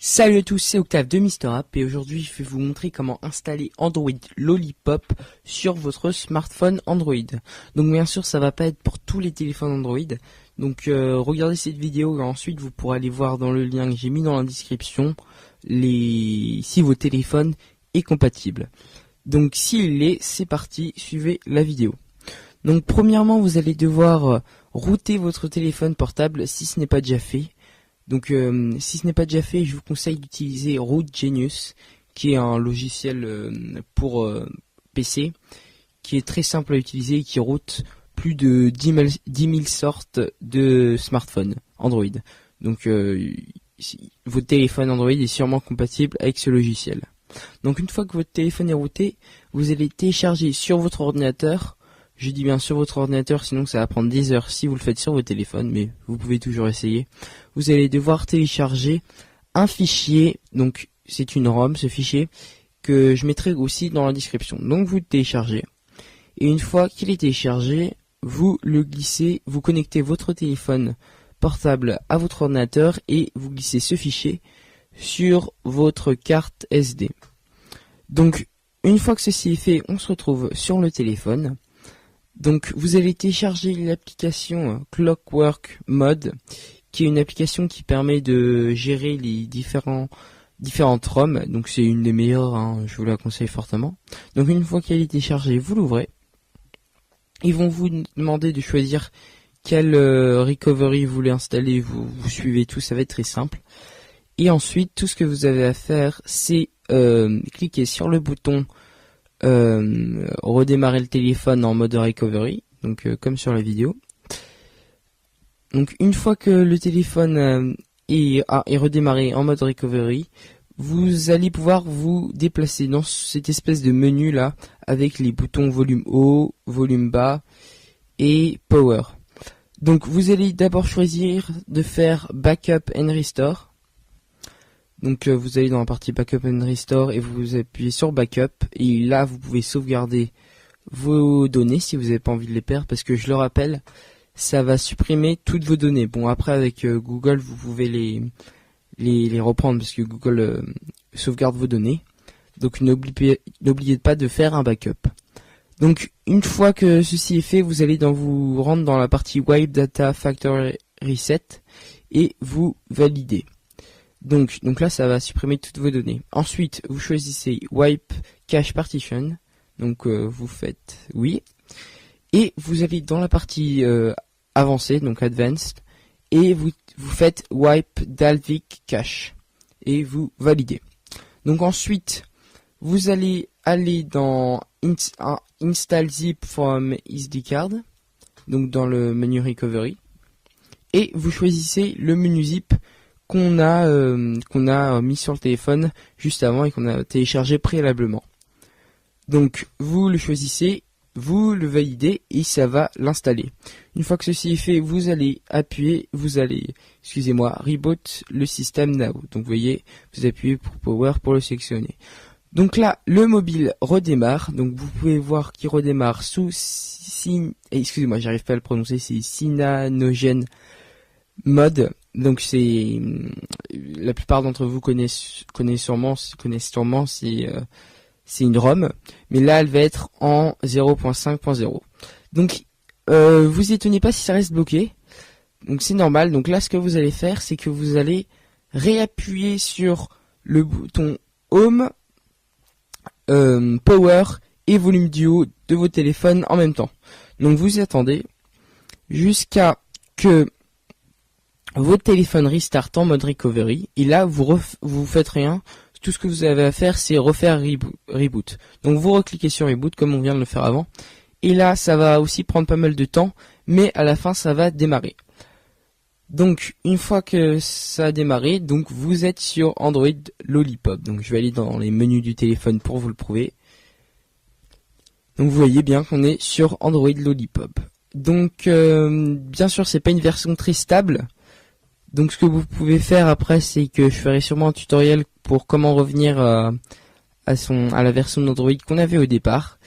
Salut à tous, c'est Octave de Mister App et aujourd'hui je vais vous montrer comment installer Android Lollipop sur votre smartphone Android. Donc bien sûr ça va pas être pour tous les téléphones Android, donc regardez cette vidéo et ensuite vous pourrez aller voir dans le lien que j'ai mis dans la description si votre téléphone est compatible. Donc s'il l'est, c'est parti, suivez la vidéo. Donc premièrement vous allez devoir router votre téléphone portable si ce n'est pas déjà fait. Donc si ce n'est pas déjà fait, je vous conseille d'utiliser Root Genius, qui est un logiciel pour PC, qui est très simple à utiliser et qui route plus de 10 000 sortes de smartphones Android. Donc votre téléphone Android est sûrement compatible avec ce logiciel. Donc une fois que votre téléphone est routé, vous allez télécharger sur votre ordinateur. Je dis bien sur votre ordinateur, sinon ça va prendre des heures si vous le faites sur votre téléphone, mais vous pouvez toujours essayer. Vous allez devoir télécharger un fichier, donc c'est une ROM ce fichier, que je mettrai aussi dans la description. Donc vous le téléchargez, et une fois qu'il est téléchargé, vous le glissez, vous connectez votre téléphone portable à votre ordinateur, et vous glissez ce fichier sur votre carte SD. Donc une fois que ceci est fait, on se retrouve sur le téléphone. Donc vous allez télécharger l'application Clockwork Mode, qui est une application qui permet de gérer les différentes ROM. Donc c'est une des meilleures, hein, je vous la conseille fortement. Donc une fois qu'elle est téléchargée, vous l'ouvrez. Ils vont vous demander de choisir quelle recovery vous voulez installer. Vous suivez tout, ça va être très simple. Et ensuite, tout ce que vous avez à faire, c'est cliquer sur le bouton redémarrer le téléphone en mode recovery, donc comme sur la vidéo. Donc une fois que le téléphone est redémarré en mode recovery, vous allez pouvoir vous déplacer dans cette espèce de menu là avec les boutons volume haut, volume bas et power. Donc vous allez d'abord choisir de faire backup and restore. Donc vous allez dans la partie Backup and Restore et vous appuyez sur Backup, et là vous pouvez sauvegarder vos données si vous n'avez pas envie de les perdre, parce que je le rappelle, ça va supprimer toutes vos données. Bon, après avec Google vous pouvez les reprendre, parce que Google sauvegarde vos données. Donc n'oubliez pas de faire un backup. Donc une fois que ceci est fait, vous allez vous rendre dans la partie Wipe Data Factory Reset et vous validez. Donc là, ça va supprimer toutes vos données. Ensuite, vous choisissez Wipe Cache Partition. Donc vous faites oui. Et vous allez dans la partie avancée, donc Advanced, et vous faites Wipe Dalvik Cache. Et vous validez. Donc ensuite, vous allez aller dans Install Zip from SD Card. Donc dans le menu Recovery. Et vous choisissez le menu zip qu'on a mis sur le téléphone juste avant et qu'on a téléchargé préalablement. Donc vous le choisissez, vous le validez et ça va l'installer. Une fois que ceci est fait, vous allez reboot le système now. Donc vous voyez, vous appuyez pour Power pour le sélectionner. Donc là, le mobile redémarre. Donc vous pouvez voir qu'il redémarre sous excusez-moi, j'arrive pas à le prononcer, c'est Cyanogen Mode. Donc c'est la plupart d'entre vous connaissent sûrement, c'est une ROM, mais là elle va être en 0.5.0. Donc vous étonnez pas si ça reste bloqué. Donc c'est normal. Donc là ce que vous allez faire, c'est que vous allez réappuyer sur le bouton Home, Power et volume du haut de vos téléphones en même temps. Donc vous attendez jusqu'à que votre téléphone restart en mode recovery, et là vous faites rien. Tout ce que vous avez à faire, c'est refaire reboot. Donc vous recliquez sur reboot comme on vient de le faire avant, et là ça va aussi prendre pas mal de temps, mais à la fin ça va démarrer. Donc une fois que ça a démarré, donc vous êtes sur Android Lollipop. Donc je vais aller dans les menus du téléphone pour vous le prouver. Donc vous voyez bien qu'on est sur Android Lollipop. Donc bien sûr c'est pas une version très stable. Donc ce que vous pouvez faire après, c'est que je ferai sûrement un tutoriel pour comment revenir à la version d'Android qu'on avait au départ.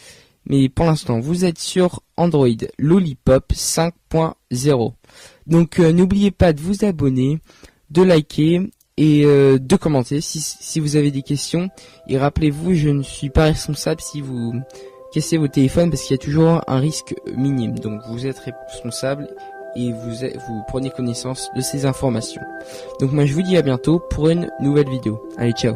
Mais pour l'instant, vous êtes sur Android Lollipop 5.0. Donc n'oubliez pas de vous abonner, de liker et de commenter si vous avez des questions. Et rappelez-vous, je ne suis pas responsable si vous cassez vos téléphones parce qu'il y a toujours un risque minime. Donc vous êtes responsable et vous prenez connaissance de ces informations. Donc moi je vous dis à bientôt pour une nouvelle vidéo. Allez, ciao.